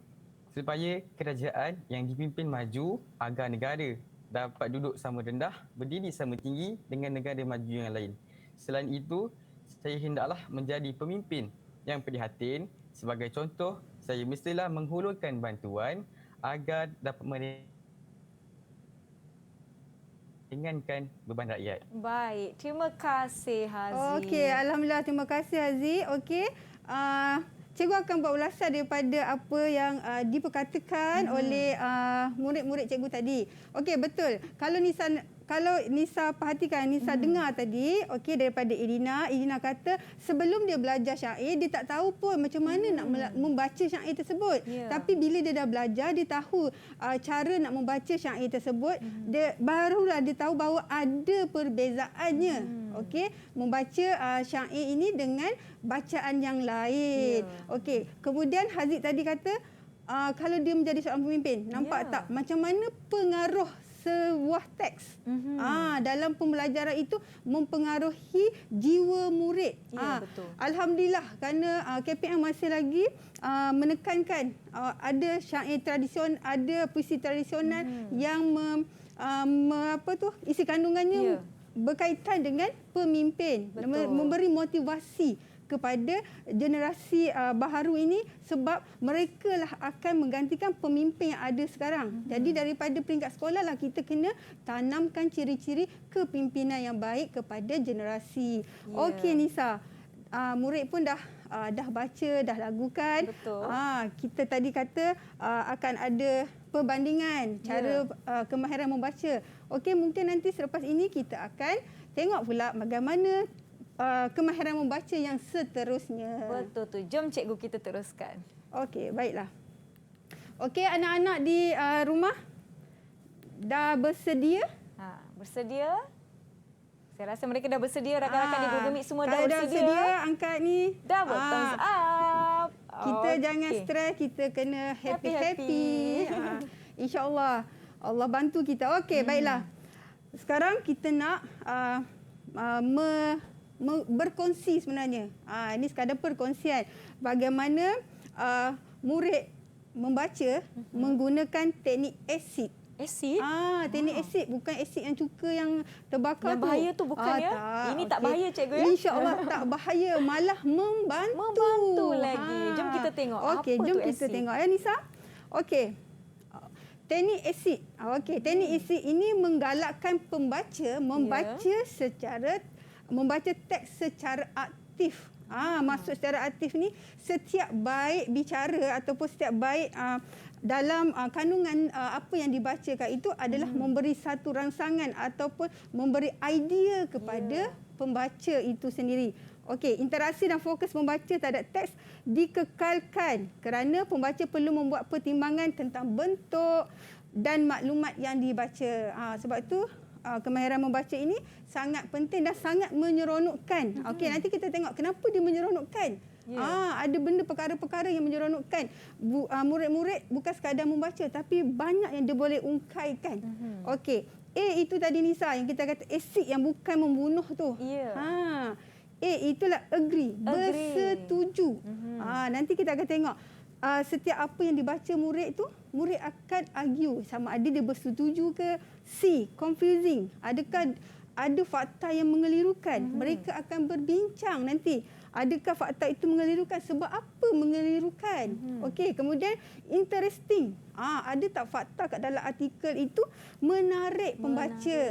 supaya kerajaan yang dipimpin maju agar negara dapat duduk sama rendah, berdiri sama tinggi dengan negara maju yang lain. Selain itu, saya hendaklah menjadi pemimpin yang prihatin. Sebagai contoh, saya mestilah menghulurkan bantuan agar dapat meringankan beban rakyat. Baik, terima kasih Haziq. Okey, alhamdulillah, terima kasih Haziq. Okey, cikgu akan buat ulasan daripada apa yang diperkatakan oleh murid-murid cikgu tadi. Okey, betul. Kalau Nisa perhatikan, Nisa dengar tadi, okey, daripada Irina kata sebelum dia belajar syair, dia tak tahu pun macam mana nak membaca syair tersebut. Tapi bila dia dah belajar, dia tahu cara nak membaca syair tersebut, barulah dia tahu bahawa ada perbezaannya. Okey, membaca syair ini dengan bacaan yang lain. Okey, kemudian Haziq tadi kata kalau dia menjadi seorang pemimpin, nampak tak macam mana pengaruh sebuah teks dalam pembelajaran itu mempengaruhi jiwa murid. Betul. Alhamdulillah, kerana KPM masih lagi menekankan ada syair tradisional, ada puisi tradisional yang isi kandungannya berkaitan dengan pemimpin, memberi motivasi kepada generasi baharu ini sebab mereka lah akan menggantikan pemimpin yang ada sekarang. Jadi daripada peringkat sekolah lah kita kena tanamkan ciri-ciri kepimpinan yang baik kepada generasi. Okey Nisa, murid pun dah baca, dah lagukan. Betul. Kita tadi kata akan ada perbandingan cara kemahiran membaca. Okey, mungkin nanti selepas ini kita akan tengok pula bagaimana kemahiran membaca yang seterusnya. Betul tu. Jom cikgu kita teruskan. Okey, baiklah. Okey, anak-anak di rumah dah bersedia? Bersedia? Saya rasa mereka dah bersedia. Rakan-rakan di Google Meet semua dah kalau bersedia. dah bersedia, angkat ni. Dah thumbs up. Kita jangan stres, kita kena happy-happy. InsyaAllah Allah bantu kita. Okey, baiklah. Sekarang kita nak berkongsi sebenarnya. Ini sekadar perkongsian. Bagaimana murid membaca menggunakan teknik asid. Asid? Teknik asid, bukan asid yang cuka yang terbakar yang bahaya tu bukan ya? Ini tak bahaya cikgu ya? InsyaAllah tak bahaya, malah membantu. Membantu lagi. Jom kita tengok okey, apa jom tu kita asid. tengok ya Nisa. Okey. Teknik asid. Okey, teknik asid ini menggalakkan pembaca membaca teks secara aktif. Maksud secara aktif ni setiap bait bicara ataupun setiap bait dalam kandungan apa yang dibacakan itu adalah memberi satu rangsangan ataupun memberi idea kepada pembaca itu sendiri. Okey, interaksi dan fokus membaca terhadap teks dikekalkan kerana pembaca perlu membuat pertimbangan tentang bentuk dan maklumat yang dibaca. Sebab itu kemahiran membaca ini sangat penting dan sangat menyeronokkan. Okey, nanti kita tengok kenapa dia menyeronokkan. Ada benda perkara-perkara yang menyeronokkan. Murid-murid bukan sekadar membaca tapi banyak yang dia boleh ungkaikan. Okey, A itu tadi Nisa yang kita kata asid yang bukan membunuh tu. A itulah agree. Bersetuju. Nanti kita akan tengok setiap apa yang dibaca murid tu, murid akan argue sama ada dia bersetuju ke. C, confusing. Adakah ada fakta yang mengelirukan? Mereka akan berbincang nanti. Adakah fakta itu mengelirukan? Sebab apa mengelirukan? Okey, kemudian interesting. Ada tak fakta kat dalam artikel itu menarik pembaca?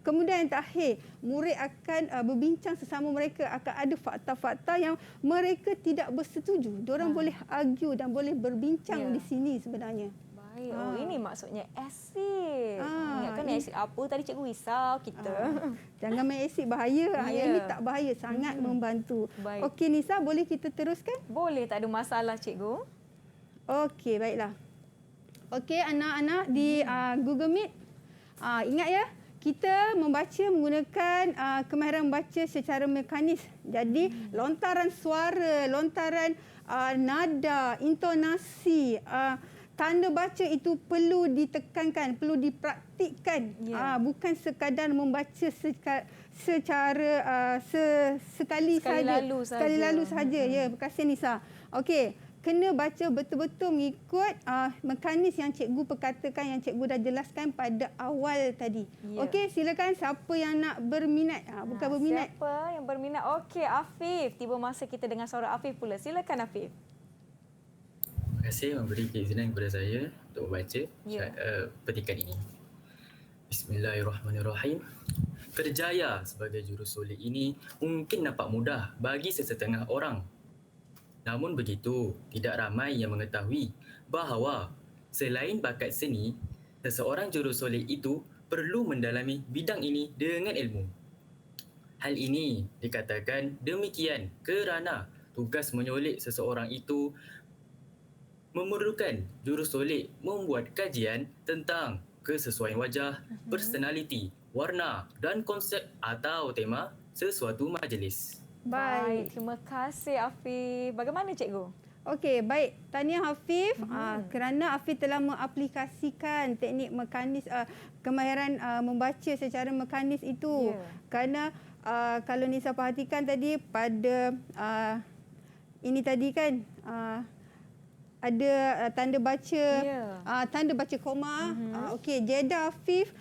Kemudian yang terakhir, murid akan berbincang sesama mereka, akan ada fakta-fakta yang mereka tidak bersetuju. Diorang boleh argue dan boleh berbincang di sini sebenarnya. Baik. Ini maksudnya asid. Ingatkan asid apa tadi cikgu risau kita. Jangan main asid, bahaya. Yang ini tak bahaya, sangat membantu. Okey Nisa, boleh kita teruskan? Boleh, tak ada masalah cikgu. Okey, baiklah. Okey anak-anak di Google Meet. Ingat ya, kita membaca menggunakan kemahiran membaca secara mekanis. Jadi lontaran suara, lontaran nada, intonasi, tanda baca itu perlu ditekankan, perlu dipraktikkan. Bukan sekadar membaca secara sekali lalu saja. Ya, terima kasih Nisa. Okey, kena baca betul-betul mengikut mekanis yang cikgu perkatakan, yang cikgu dah jelaskan pada awal tadi. Okey, silakan siapa yang nak berminat. Bukan berminat. Siapa yang berminat? Okey, Afif. Tiba masa kita dengar suara Afif pula. Silakan Afif. Terima kasih memberi keizinan kepada saya untuk membaca petikan ini. Bismillahirrahmanirrahim. Kerjaya sebagai jurusolek ini mungkin nampak mudah bagi sesetengah orang. Namun begitu, tidak ramai yang mengetahui bahawa selain bakat seni, seseorang jurusolek itu perlu mendalami bidang ini dengan ilmu. Hal ini dikatakan demikian kerana tugas menyolek seseorang itu memerlukan jurusolek membuat kajian tentang kesesuaian wajah, personaliti, warna dan konsep atau tema sesuatu majlis. Baik, terima kasih Afif. Bagaimana cikgu? Okey, baik. Tahniah Afif kerana Afif telah mengaplikasikan teknik mekanis kemahiran membaca secara mekanis itu. Kerana kalau Nisa perhatikan tadi pada ini tadi kan ada tanda baca tanda baca koma. Okey, Jeddah Afif.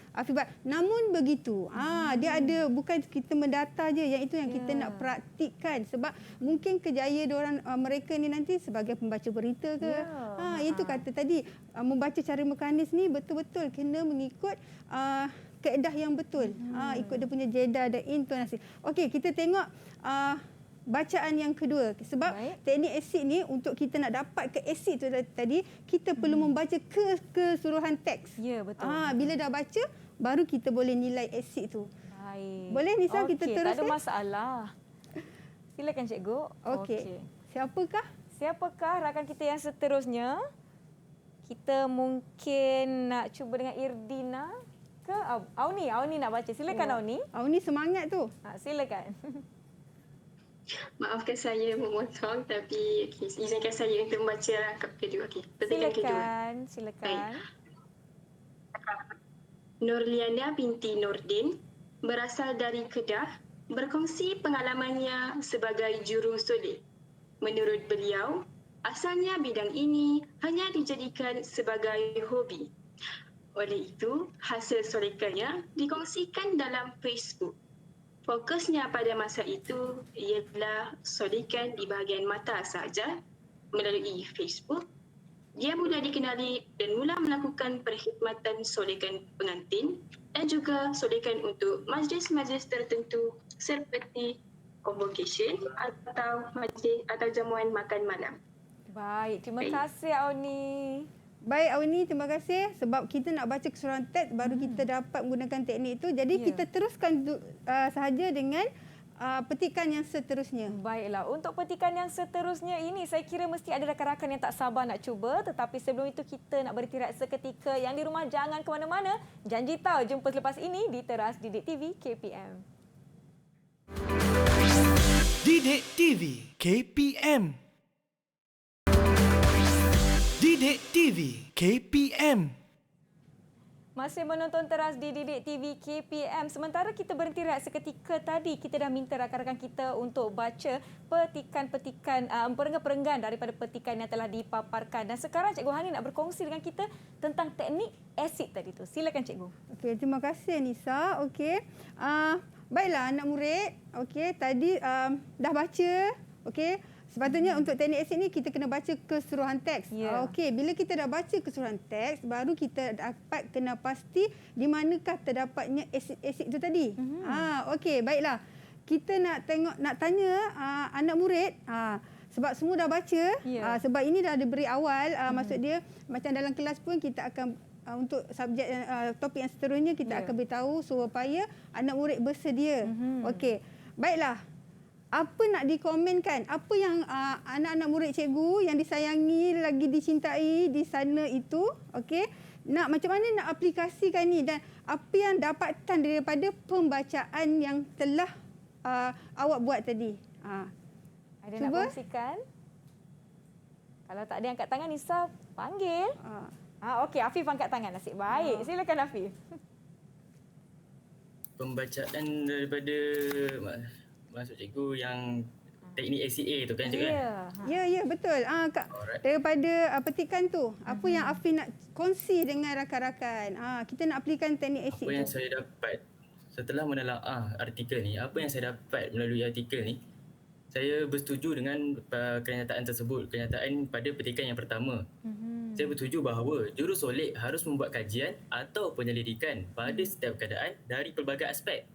Namun begitu, dia ada, bukan kita mendata je, yang itu yang kita nak praktikkan, sebab mungkin kejayaan diorang mereka ni nanti sebagai pembaca berita ke. Itu kata tadi, membaca cara mekanis ni betul-betul kena mengikut kaedah yang betul. Ikut dia punya jeda dan intonasi. Okey, kita tengok bacaan yang kedua. Sebab teknik asid ni, untuk kita nak dapat ke asid tu tadi, kita perlu membaca keseluruhan teks. Ya, betul. Bila dah baca, baru kita boleh nilai asid tu. Baik. Boleh Nisa, kita teruskan? Tak ada masalah. Silakan cikgu. Okey. Siapakah rakan kita yang seterusnya? Kita mungkin nak cuba dengan Irdina ke Auni? Auni nak baca. Silakan Auni. Auni semangat tu. Silakan. Maafkan saya memotong, tapi izinkan saya untuk membaca rangkap kedua. Petikan kedua. Silakan. Nurliana binti Nordin berasal dari Kedah, berkongsi pengalamannya sebagai juru solek. Menurut beliau, asalnya bidang ini hanya dijadikan sebagai hobi. Oleh itu, hasil solekannya dikongsikan dalam Facebook. Fokusnya pada masa itu ialah solekan di bahagian mata sahaja melalui Facebook. Dia mula dikenali dan mula melakukan perkhidmatan solekan pengantin dan juga solekan untuk majlis-majlis tertentu seperti convocation atau majlis atau jamuan makan malam. Baik, terima kasih Auni. Baik Auni, terima kasih, sebab kita nak baca keseluruhan teks baru kita dapat menggunakan teknik itu. Jadi kita teruskan sahaja dengan petikan yang seterusnya. Baiklah, untuk petikan yang seterusnya ini saya kira mesti ada rakan-rakan yang tak sabar nak cuba. Tetapi sebelum itu kita nak beristirahat seketika. Yang di rumah jangan ke mana-mana. Janji tahu jumpa selepas ini di Teras Didik TV KPM. Didik TV KPM. Didik TV KPM. Masih menonton Teras di Didik TV KPM. Sementara kita berhenti rehat seketika tadi, kita dah minta rakan-rakan kita untuk baca petikan-petikan, perenggan-perenggan daripada petikan yang telah dipaparkan. Dan sekarang Cikgu Hani nak berkongsi dengan kita tentang teknik asid tadi tu. Silakan Cikgu. Okey, terima kasih Nisa. Okey. Baiklah anak murid. Okey, tadi dah baca. Okey. Sepatutnya untuk teknik asid ni kita kena baca keseluruhan teks. Okey, bila kita dah baca keseluruhan teks, baru kita dapat kena pasti di manakah terdapatnya asid itu tadi. Okey, baiklah. Kita nak tanya anak murid, sebab semua dah baca, sebab ini dah diberi awal, maksud dia macam dalam kelas pun kita akan untuk subjek topik yang seterusnya kita akan beritahu supaya anak murid bersedia. Okey. Baiklah. Apa nak dikomenkan? Apa yang anak-anak murid cikgu yang disayangi, lagi dicintai di sana itu, okey, macam mana nak aplikasikan ni dan apa yang dapatan daripada pembacaan yang telah awak buat tadi? Ada nak kongsikan? Kalau tak ada yang angkat tangan, Nisa panggil. Okey, Afif angkat tangan. Nasib baik. Silakan Afif. Pembacaan daripada maksud cikgu yang teknik ACA tu kan cikgu? Ya, betul. Daripada petikan tu, apa yang Afif nak kongsi dengan rakan-rakan? Kita nak aplikan teknik ACA tu. Apa yang saya dapat setelah menelaah artikel ni, apa yang saya dapat melalui artikel ni, saya bersetuju dengan kenyataan tersebut, kenyataan pada petikan yang pertama. Saya bersetuju bahawa jurusolek harus membuat kajian atau penyelidikan pada setiap keadaan dari pelbagai aspek.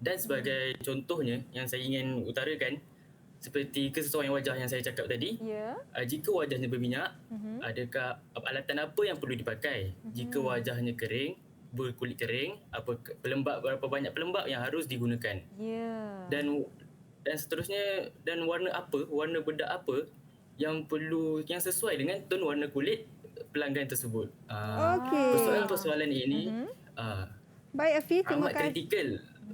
Dan sebagai contohnya yang saya ingin utarakan, seperti kesesuaian wajah yang saya cakap tadi, jika wajahnya berminyak, adakah alatan apa yang perlu dipakai? Jika wajahnya kering, berkulit kering, berapa banyak pelembab yang harus digunakan? Dan seterusnya, dan warna bedak apa yang sesuai dengan ton warna kulit pelanggan tersebut. Persoalan-persoalan ini baik Afif, terima kasih. Amat kritikal.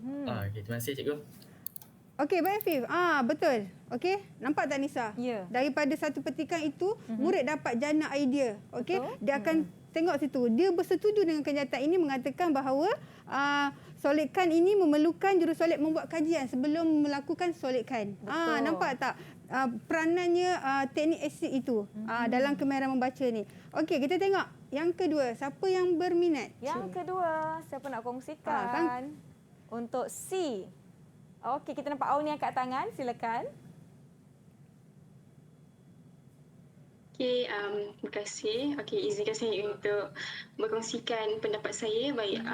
Okay, terima kasih cikgu. Okey, baik Afif. Betul. Okey, nampak tak Nisa? Daripada satu petikan itu, murid dapat jana idea. Okey, dia akan tengok situ. Dia bersetuju dengan kenyataan ini mengatakan bahawa solekan ini memerlukan jurusolek membuat kajian sebelum melakukan solekan. Nampak tak? peranannya teknik asid itu dalam kemahiran membaca ni. Okey, kita tengok yang kedua. Siapa yang berminat? Yang kedua, siapa nak kongsikan? Untuk C. Okey, kita nampak Auni angkat tangan. Silakan. Okey, terima kasih. Okey, izinkan saya untuk berkongsikan pendapat saya. Baik,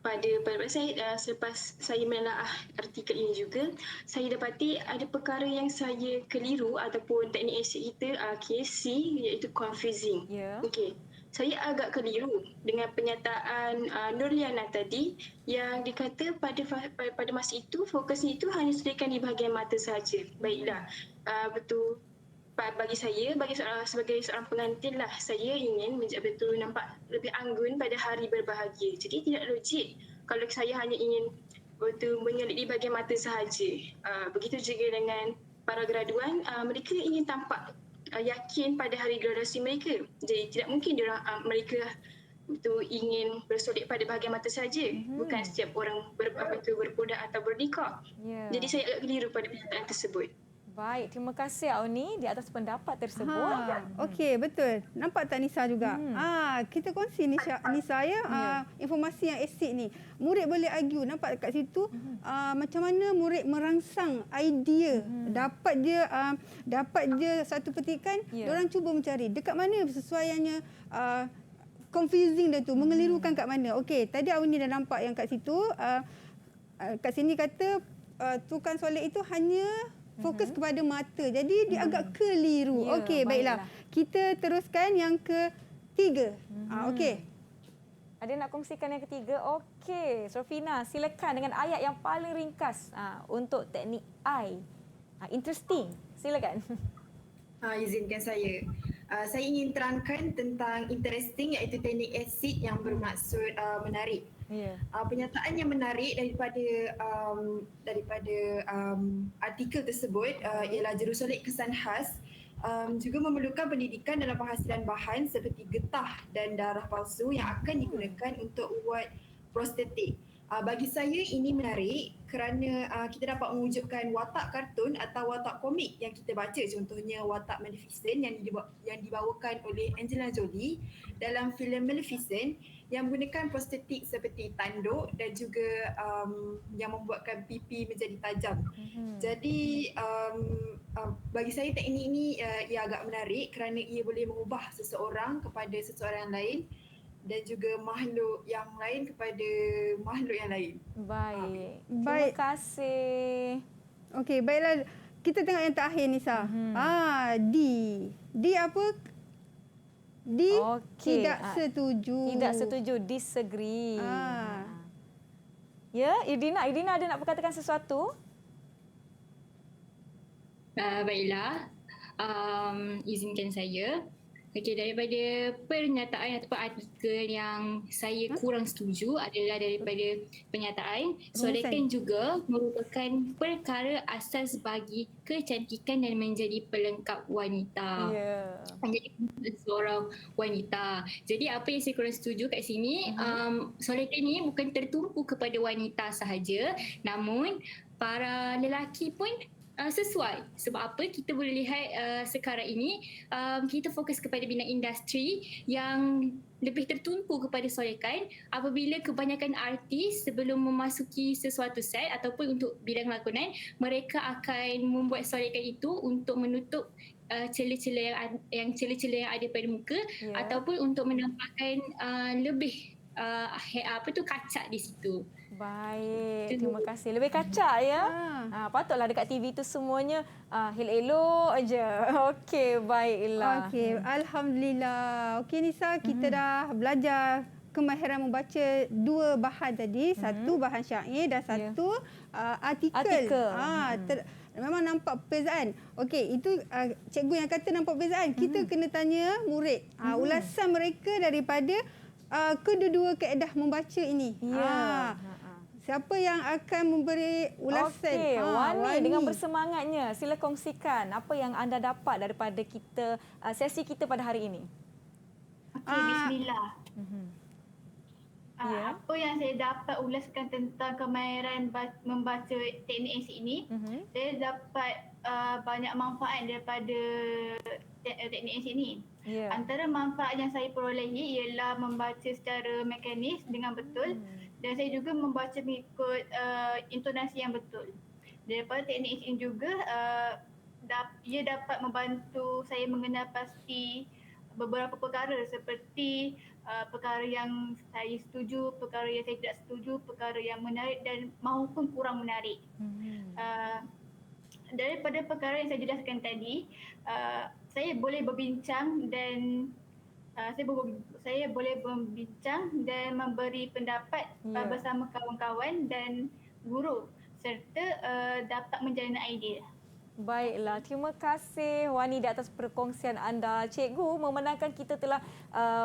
pada pendapat saya, selepas saya menelaah artikel ini juga, saya dapati ada perkara yang saya keliru ataupun teknik asid kita, C, iaitu confusing. Okey, saya agak keliru dengan penyataan Nurliana tadi yang dikata pada masa itu fokusnya itu hanya sediakan di bahagian mata sahaja. Baiklah, betul. Bagi saya, sebagai seorang pengantin lah, saya ingin betul nampak lebih anggun pada hari berbahagia. Jadi tidak logik kalau saya hanya ingin betul menyelit di bahagian mata sahaja. Begitu juga dengan para graduan, mereka ingin tampak yakin pada hari graduasi mereka. Jadi tidak mungkin mereka betul ingin bersolek pada bahagian mata sahaja. Bukan setiap orang berpodak atau bernikah. Jadi saya agak keliru pada pernyataan tersebut. Baik, terima kasih Auni di atas pendapat tersebut. Okey, betul. Nampak tak Nisa juga? Kita kongsi Nisa informasi yang asid ni. Murid boleh argue, nampak kat situ macam mana murid merangsang idea. Dapat dia satu petikan, diorang cuba mencari dekat mana sesuaiannya confusing dia tu, mengelirukan kat mana. Okey, tadi Auni dah nampak yang kat situ kat sini kata tukang solek itu hanya fokus kepada mata. Jadi dia agak keliru. Okey, baiklah. Kita teruskan yang ketiga. Okey. Ada nak kongsikan yang ketiga? Okey, Sofina, silakan dengan ayat yang paling ringkas untuk teknik I. Interesting. Silakan. Izinkan saya. Saya ingin terangkan tentang interesting, iaitu teknik asid yang bermaksud menarik. Penyataan yang menarik daripada artikel tersebut ialah Jerusalem kesan khas juga memerlukan pendidikan dalam penghasilan bahan seperti getah dan darah palsu yang akan digunakan untuk ubat prostetik. Bagi saya ini menarik kerana kita dapat mewujudkan watak kartun atau watak komik yang kita baca, contohnya watak Maleficent yang dibawakan oleh Angelina Jolie dalam filem Maleficent yang menggunakan prostetik seperti tanduk dan juga yang membuatkan pipi menjadi tajam. Jadi bagi saya teknik ini ia agak menarik kerana ia boleh mengubah seseorang kepada seseorang lain dan juga makhluk yang lain kepada makhluk yang lain. Baik. Terima kasih. Okey, baiklah. Kita tengok yang terakhir Nisa. D. D apa? D tidak setuju. Tidak setuju, disagree. Ya, Irdina ada nak berkatakan sesuatu? Baiklah. Izinkan saya. Okey, daripada pernyataan ataupun artikel yang saya kurang setuju adalah daripada pernyataan solekan juga merupakan perkara asas bagi kecantikan dan menjadi pelengkap wanita. Menjadi seorang wanita. Jadi apa yang saya kurang setuju kat sini, solekan ni bukan tertumpu kepada wanita sahaja, namun para lelaki pun sesuai. Sebab apa? Kita boleh lihat sekarang ini kita fokus kepada bidang industri yang lebih tertumpu kepada solekan apabila kebanyakan artis sebelum memasuki sesuatu set ataupun untuk bidang lakonan, mereka akan membuat solekan itu untuk menutup celah-celah yang ada pada muka ataupun untuk menampakkan lebih kacak di situ. Baik, terima kasih. Lebih kacak ya. Patutlah dekat TV tu semuanya elok aja. Okey, baiklah. Okey, alhamdulillah. Okey Nisa, kita dah belajar kemahiran membaca dua bahan tadi, satu bahan syair dan satu artikel. Memang nampak perbezaan. Okey, itu cikgu yang kata nampak perbezaan. Kita kena tanya murid ulasan mereka daripada kedua-dua kaedah membaca ini. Siapa yang akan memberi ulasan? Okey, Wani dengan bersemangatnya, sila kongsikan apa yang anda dapat daripada kita sesi kita pada hari ini. Okey, bismillah. Apa yang saya dapat ulaskan tentang kemahiran membaca teknik asid ini, saya dapat banyak manfaat daripada teknik sini. Yeah. Antara manfaat yang saya perolehi ialah membaca secara mekanis dengan betul dan saya juga membaca mengikut intonasi yang betul. Daripada teknik ini juga ia dapat membantu saya mengenal pasti beberapa perkara seperti perkara yang saya setuju, perkara yang saya tidak setuju, perkara yang menarik dan maupun kurang menarik. Daripada perkara yang saya jelaskan tadi, saya boleh berbincang dan saya boleh berbincang dan memberi pendapat bersama kawan-kawan dan guru serta dapat menjalin idea. Baiklah, terima kasih Wani di atas perkongsian anda. Cikgu, memandangkan kita telah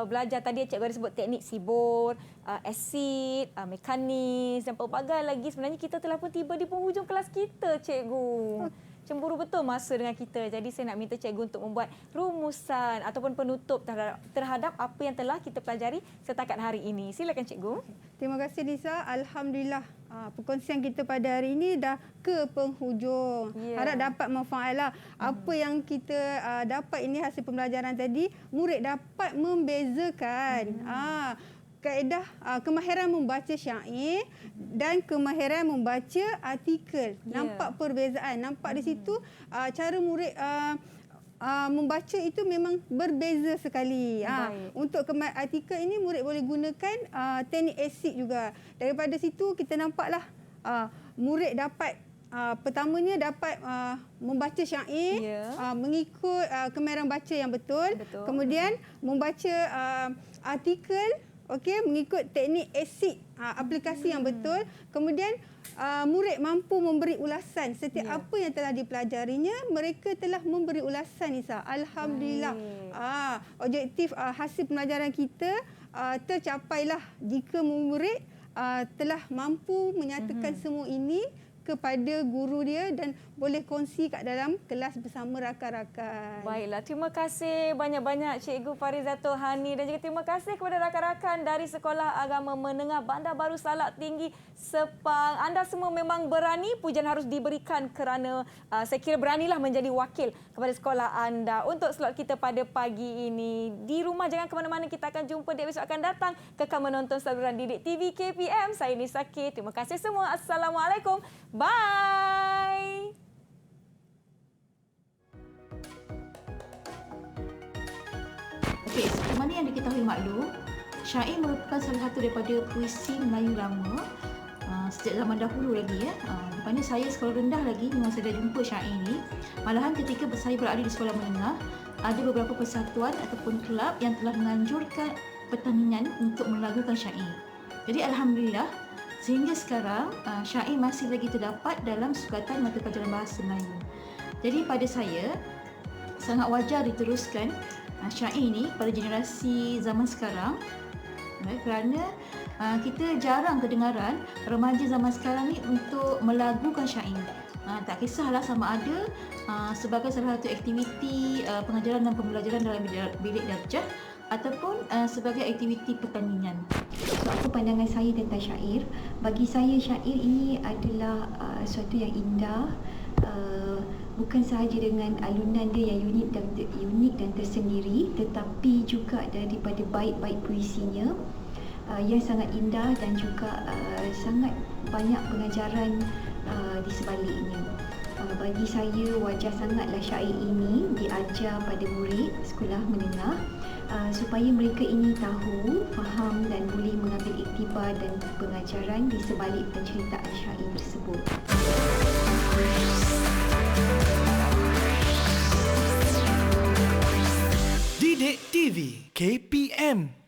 belajar tadi, cikgu ada sebut teknik sibur, asid, mekanis dan pelbagai lagi. Sebenarnya kita telah pun tiba di penghujung kelas kita, cikgu. Cemburu betul masa dengan kita. Jadi saya nak minta cikgu untuk membuat rumusan ataupun penutup terhadap apa yang telah kita pelajari setakat hari ini. Silakan cikgu. Terima kasih Nisa. Alhamdulillah perkongsian kita pada hari ini dah ke penghujung. Harap dapat manfaatlah. Apa yang kita dapat ini hasil pembelajaran tadi, murid dapat membezakan kaedah kemahiran membaca syair dan kemahiran membaca artikel. Nampak perbezaan. Nampak di situ cara murid membaca itu memang berbeza sekali. Untuk artikel ini murid boleh gunakan teknik asid juga. Daripada situ kita nampaklah murid dapat pertamanya dapat membaca syair mengikut kemahiran baca yang betul. Kemudian membaca artikel mengikut teknik asid aplikasi yang betul. Kemudian murid mampu memberi ulasan setiap apa yang telah dipelajarinya, mereka telah memberi ulasan Nisa. Alhamdulillah. Objektif hasil pembelajaran kita tercapailah jika murid telah mampu menyatakan semua ini kepada guru dia dan boleh kongsi kat dalam kelas bersama rakan-rakan. Baiklah, terima kasih banyak-banyak Cikgu Farizatul Hani dan juga terima kasih kepada rakan-rakan dari Sekolah Agama Menengah Bandar Baru Salak Tinggi Sepang. Anda semua memang berani, pujian harus diberikan kerana saya kira beranilah menjadi wakil kepada sekolah anda. Untuk slot kita pada pagi ini, di rumah jangan ke mana-mana, kita akan jumpa di episod akan datang. Kekal menonton saluran Didik TV KPM. Saya Nisa K. Terima kasih semua. Assalamualaikum. Bye. Okey, seperti mana yang diketahui maklum, syair merupakan salah satu daripada puisi Melayu lama sejak zaman dahulu lagi ya. Di mana saya sekolah rendah lagi memang saya dah jumpa syair ini. Malahan ketika saya berada di sekolah menengah, ada beberapa persatuan ataupun kelab yang telah menganjurkan pertandingan untuk melagukan syair. Jadi alhamdulillah sehingga sekarang syair masih lagi terdapat dalam sukatan mata pelajaran bahasa Melayu. Jadi pada saya sangat wajar diteruskan syair ini pada generasi zaman sekarang, kerana kita jarang kedengaran remaja zaman sekarang ni untuk melagukan syair. Tak kisahlah sama ada sebagai salah satu aktiviti pengajaran dan pembelajaran dalam bilik darjah ataupun sebagai aktiviti pertandingan. So, apa pandangan saya tentang syair? Bagi saya syair ini adalah suatu yang indah, bukan sahaja dengan alunan dia yang unik dan tersendiri, tetapi juga daripada baik-baik puisinya yang sangat indah dan juga sangat banyak pengajaran di sebaliknya. Bagi saya wajar sangatlah syair ini diajar pada murid sekolah menengah supaya mereka ini tahu, faham dan boleh mengambil iktibar dan pengajaran di sebalik penceritaan syair tersebut. Didik TV KPM